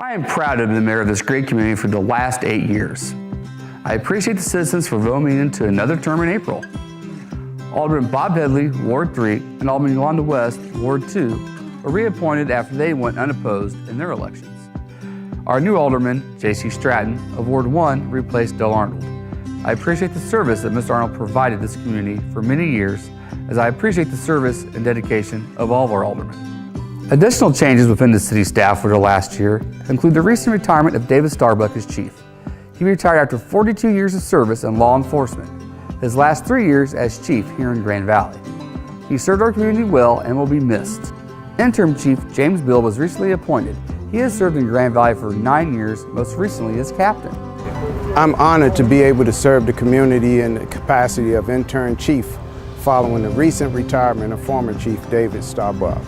I am proud to be the mayor of this great community for the last 8 years. I appreciate the citizens for voting me into another term in April. Alderman Bob Headley, Ward 3, and Alderman Yolanda West, Ward 2, were reappointed after they went unopposed in their elections. Our new alderman, J.C. Stratton, of Ward 1, replaced Del Arnold. I appreciate the service that Mr. Arnold provided this community for many years, as I appreciate the service and dedication of all of our aldermen. Additional changes within the city staff for the last year include the recent retirement of David Starbuck as chief. He retired after 42 years of service in law enforcement, his last 3 years as chief here in Grand Valley. He served our community well and will be missed. Interim Chief James Bill was recently appointed. He has served in Grand Valley for 9 years, most recently as captain. I'm honored to be able to serve the community in the capacity of intern chief following the recent retirement of former Chief David Starbuck.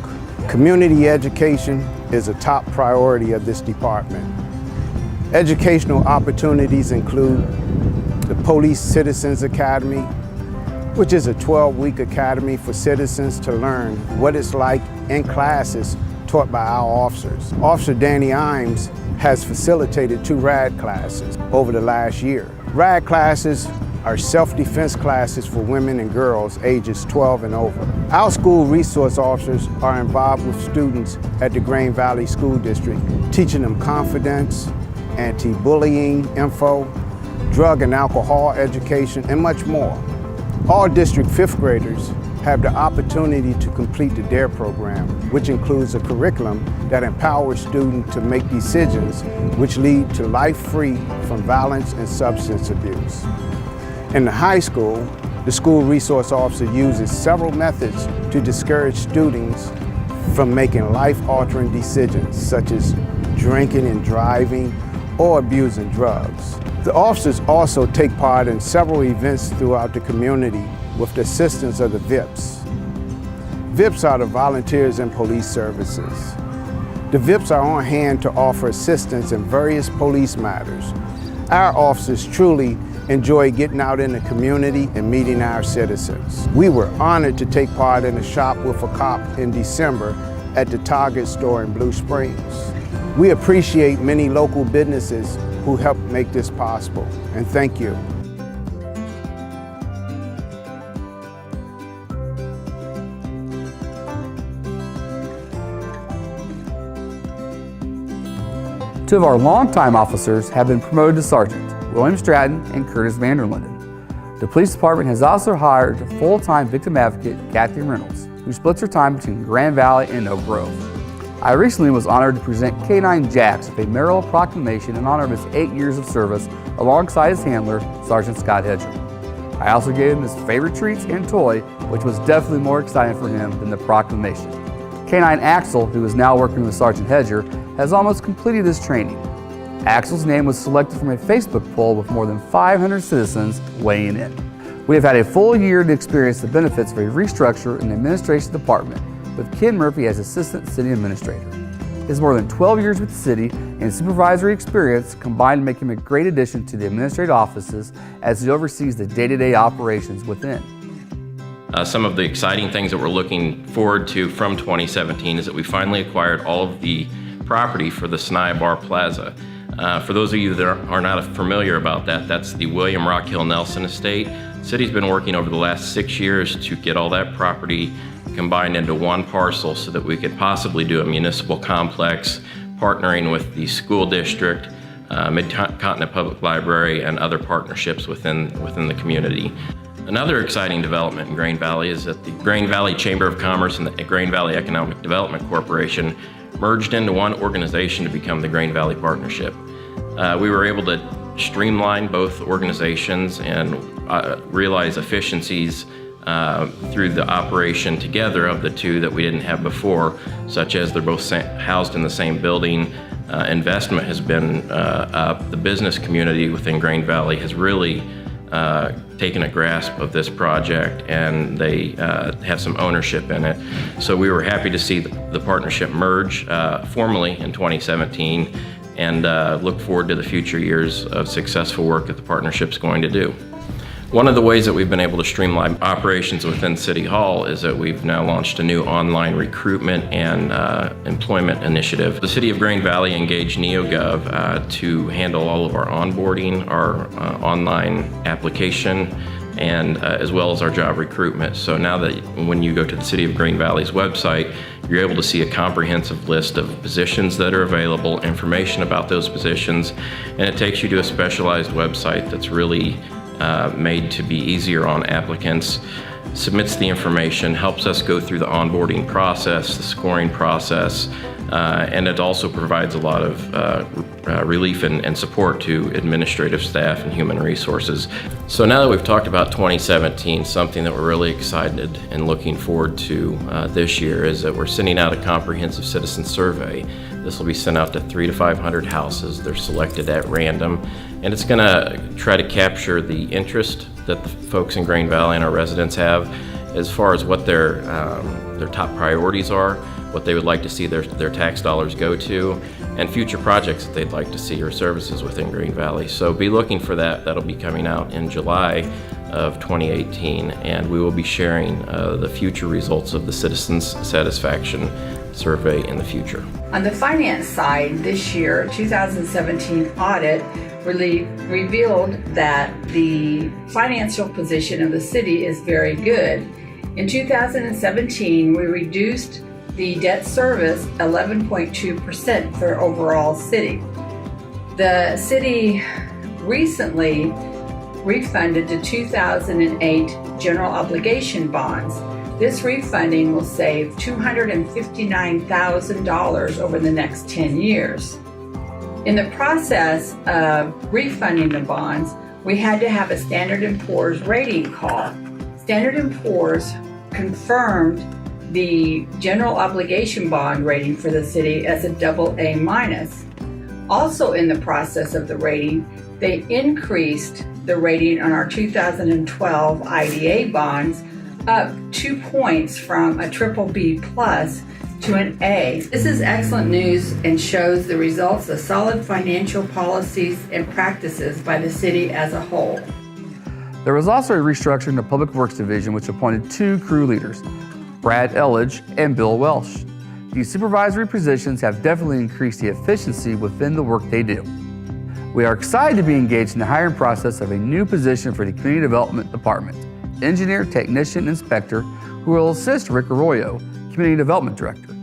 Community education is a top priority of this department. Educational opportunities include the Police Citizens Academy, which is a 12-week academy for citizens to learn what it's like in classes taught by our officers. Officer Danny Imes has facilitated 2 RAD classes over the last year. RAD classes are self-defense classes for women and girls ages 12 and over. Our school resource officers are involved with students at the Grand Valley School District, teaching them confidence, anti-bullying info, drug and alcohol education, and much more. All district 5th graders have the opportunity to complete the DARE program, which includes a curriculum that empowers students to make decisions which lead to life free from violence and substance abuse. In the high school, the school resource officer uses several methods to discourage students from making life-altering decisions, such as drinking and driving or abusing drugs. The officers also take part in several events throughout the community with the assistance of the VIPs. VIPs are the volunteers in police services. The VIPs are on hand to offer assistance in various police matters. Our officers truly enjoy getting out in the community and meeting our citizens. We were honored to take part in a Shop with a Cop in December at the Target store in Blue Springs. We appreciate many local businesses who helped make this possible, and thank you. Two of our longtime officers have been promoted to sergeant, William Stratton and Curtis Vanderlinden. The police department has also hired full-time victim advocate Kathy Reynolds, who splits her time between Grand Valley and Oak Grove. I recently was honored to present K9 Jax with a mayoral proclamation in honor of his 8 years of service alongside his handler, Sergeant Scott Hedger. I also gave him his favorite treats and toy, which was definitely more exciting for him than the proclamation. K9 Axel, who is now working with Sergeant Hedger, has almost completed his training. Axel's name was selected from a Facebook poll with more than 500 citizens weighing in. We have had a full year to experience the benefits of a restructure in the administration department, with Ken Murphy as Assistant City Administrator. His more than 12 years with the city and supervisory experience combined to make him a great addition to the administrative offices as he oversees the day-to-day operations within. Some of the exciting things that we're looking forward to from 2017 is that we finally acquired all of the property for the Sinai Bar Plaza. For those of you that are not familiar about that, that's the William Rockhill Nelson estate. The city's been working over the last 6 years to get all that property combined into one parcel so that we could possibly do a municipal complex, partnering with the school district, Mid-Continent Public Library, and other partnerships within the community. Another exciting development in Grand Valley is that the Grand Valley Chamber of Commerce and the Grand Valley Economic Development Corporation merged into one organization to become the Grand Valley Partnership. We were able to streamline both organizations and realize efficiencies through the operation together of the two that we didn't have before, such as they're both housed in the same building. Investment has been up. The business community within Grand Valley has really taken a grasp of this project, and they have some ownership in it. So we were happy to see the partnership merge formally in 2017, and look forward to the future years of successful work that the partnership's going to do. One of the ways that we've been able to streamline operations within City Hall is that we've now launched a new online recruitment and employment initiative. The City of Green Valley engaged NeoGov to handle all of our onboarding, our online application, and as well as our job recruitment. So now that when you go to the City of Green Valley's website, you're able to see a comprehensive list of positions that are available, information about those positions, and it takes you to a specialized website that's really made to be easier on applicants, submits the information, helps us go through the onboarding process, the scoring process, and it also provides a lot of relief and support to administrative staff and human resources. So now that we've talked about 2017, something that we're really excited and looking forward to this year is that we're sending out a comprehensive citizen survey. This will be sent out to 300 to 500 houses. They're selected at random, and it's going to try to capture the interest that the folks in Green Valley and our residents have as far as what their top priorities are, what they would like to see their tax dollars go to, and future projects that they'd like to see or services within Green Valley. So be looking for that. That'll be coming out in July of 2018, and we will be sharing the future results of the Citizens Satisfaction Survey in the future. On the finance side, this year, 2017 audit really revealed that the financial position of the city is very good. In 2017, we reduced the debt service 11.2% for overall city. The city recently refunded the 2008 general obligation bonds. This refunding will save $259,000 over the next 10 years. In the process of refunding the bonds, we had to have a Standard & Poor's rating call. Standard & Poor's confirmed the general obligation bond rating for the city as a AA-. Also in the process of the rating, they increased the rating on our 2012 IDA bonds up 2 points from a BBB+ to an A. This is excellent news and shows the results of solid financial policies and practices by the city as a whole. There was also a restructuring in the Public Works Division which appointed 2 crew leaders, Brad Elledge and Bill Welsh. These supervisory positions have definitely increased the efficiency within the work they do. We are excited to be engaged in the hiring process of a new position for the Community Development Department, Engineer Technician Inspector, who will assist Rick Arroyo, Community Development Director,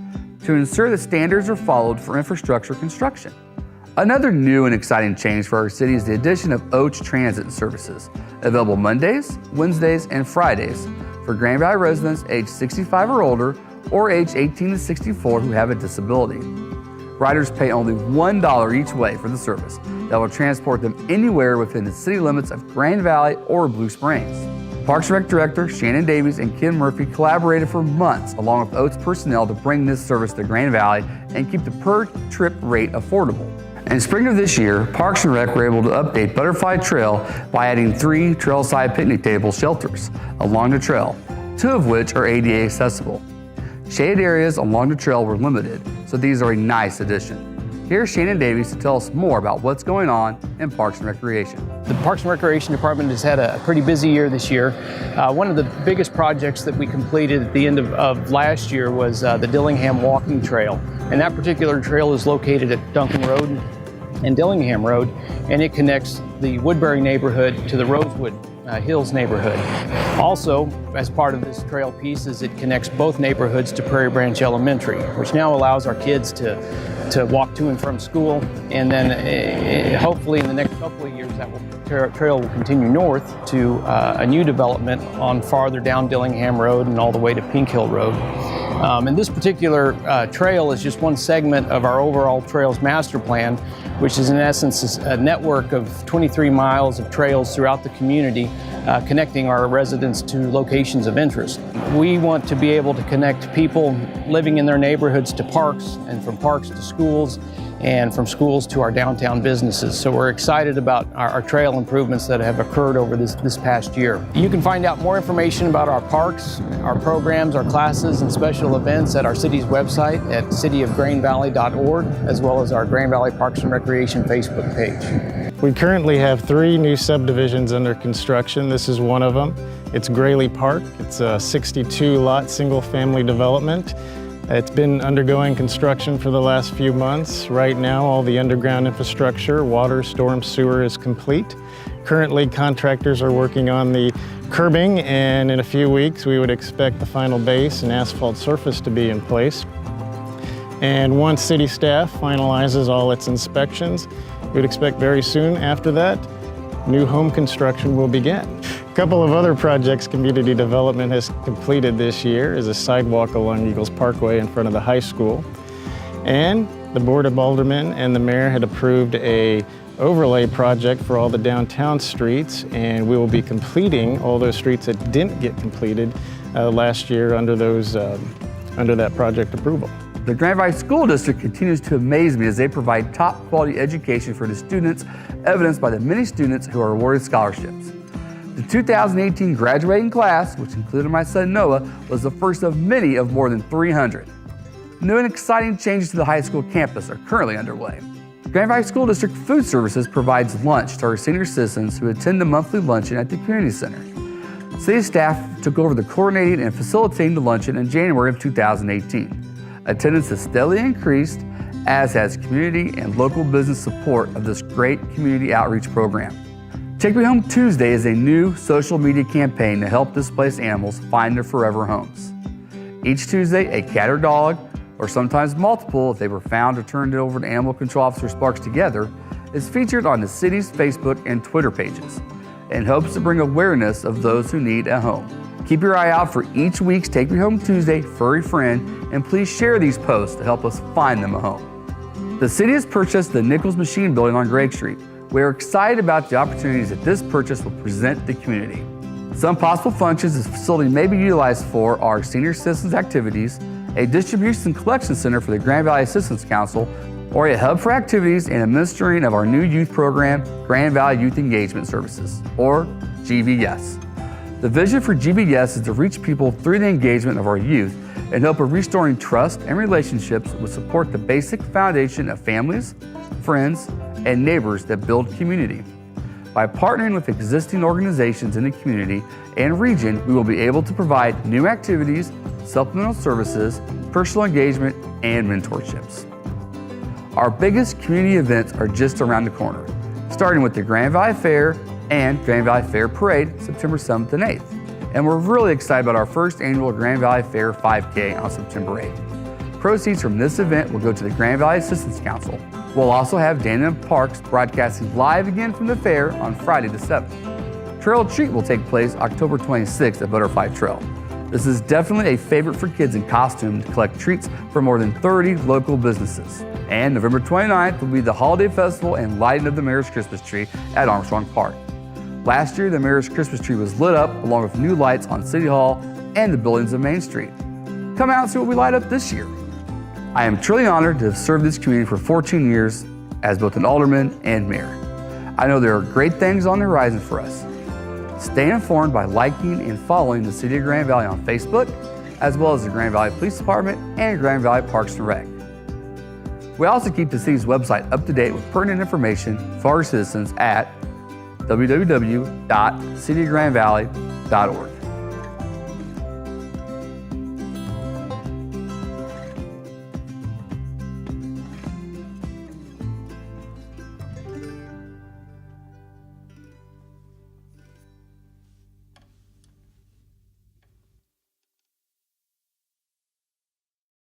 to ensure that standards are followed for infrastructure construction. Another new and exciting change for our city is the addition of OACH Transit services, available Mondays, Wednesdays, and Fridays for Grand Valley residents aged 65 or older or aged 18 to 64 who have a disability. Riders pay only $1 each way for the service that will transport them anywhere within the city limits of Grand Valley or Blue Springs. Parks and Rec Director Shannon Davies and Ken Murphy collaborated for months along with OATS personnel to bring this service to Grand Valley and keep the per-trip rate affordable. In spring of this year, Parks and Rec were able to update Butterfly Trail by adding 3 trailside picnic table shelters along the trail, 2 of which are ADA accessible. Shaded areas along the trail were limited, so these are a nice addition. Here's Shannon Davies to tell us more about what's going on in Parks and Recreation. The Parks and Recreation Department has had a pretty busy year this year. One of the biggest projects that we completed at the end of last year was the Dillingham Walking Trail. And that particular trail is located at Duncan Road and Dillingham Road, and it connects the Woodbury neighborhood to the Rosewood Hills neighborhood. Also, as part of this trail piece, is it connects both neighborhoods to Prairie Branch Elementary, which now allows our kids to walk to and from school, and then hopefully in the next couple of years that trail will continue north to a new development on farther down Dillingham Road and all the way to Pink Hill Road. And this particular trail is just one segment of our overall Trails Master Plan, which is in essence a network of 23 miles of trails throughout the community, connecting our residents to locations of interest. We want to be able to connect people living in their neighborhoods to parks, and from parks to schools, and from schools to our downtown businesses. So we're excited about our trail improvements that have occurred over this past year. You can find out more information about our parks, our programs, our classes, and special events at our city's website at cityofgreenvalley.org, as well as our Grand Valley Parks and Recreation Facebook page. We currently have 3 new subdivisions under construction. This is one of them. It's Grayley Park. It's a 62-lot single-family development. It's been undergoing construction for the last few months. Right now, all the underground infrastructure, water, storm, sewer is complete. Currently, contractors are working on the curbing, and in a few weeks, we would expect the final base and asphalt surface to be in place. And once city staff finalizes all its inspections, we would expect very soon after that, new home construction will begin. A couple of other projects community development has completed this year is a sidewalk along Eagles Parkway in front of the high school. And the Board of Aldermen and the mayor had approved a overlay project for all the downtown streets, and we will be completing all those streets that didn't get completed last year under that project approval. The Grand Valley School District continues to amaze me as they provide top quality education for the students, evidenced by the many students who are awarded scholarships. The 2018 graduating class, which included my son Noah, was the first of many of more than 300. New and exciting changes to the high school campus are currently underway. Grand Valley School District Food Services provides lunch to our senior citizens who attend the monthly luncheon at the community center. City staff took over the coordinating and facilitating the luncheon in January of 2018. Attendance has steadily increased, as has community and local business support of this great community outreach program. Take Me Home Tuesday is a new social media campaign to help displaced animals find their forever homes. Each Tuesday, a cat or dog, or sometimes multiple if they were found or turned over to Animal Control Officer Sparks Together, is featured on the city's Facebook and Twitter pages and hopes to bring awareness of those who need a home. Keep your eye out for each week's Take Me Home Tuesday furry friend, and please share these posts to help us find them a home. The city has purchased the Nichols Machine Building on Gregg Street. We are excited about the opportunities that this purchase will present the community. Some possible functions this facility may be utilized for are senior citizens activities, a distribution and collection center for the Grand Valley Assistance Council, or a hub for activities and administering of our new youth program, Grand Valley Youth Engagement Services, or GVS. The vision for GVS is to reach people through the engagement of our youth and help in restoring trust and relationships which support the basic foundation of families, friends, and neighbors that build community. By partnering with existing organizations in the community and region, we will be able to provide new activities, supplemental services, personal engagement, and mentorships. Our biggest community events are just around the corner, starting with the Grand Valley Fair and Grand Valley Fair Parade, September 7th and 8th. And we're really excited about our first annual Grand Valley Fair 5K on September 8th. Proceeds from this event will go to the Grand Valley Assistance Council. We'll also have Dana Parks broadcasting live again from the fair on Friday the 7th. Trail Treat will take place October 26th at Butterfly Trail. This is definitely a favorite for kids in costume to collect treats from more than 30 local businesses. And November 29th will be the Holiday Festival and lighting of the Mayor's Christmas tree at Armstrong Park. Last year, the Mayor's Christmas tree was lit up along with new lights on City Hall and the buildings of Main Street. Come out and see what we light up this year. I am truly honored to have served this community for 14 years as both an alderman and mayor. I know there are great things on the horizon for us. Stay informed by liking and following the City of Grand Valley on Facebook, as well as the Grand Valley Police Department and Grand Valley Parks and Rec. We also keep the city's website up to date with pertinent information for our citizens at www.cityofgrandvalley.org.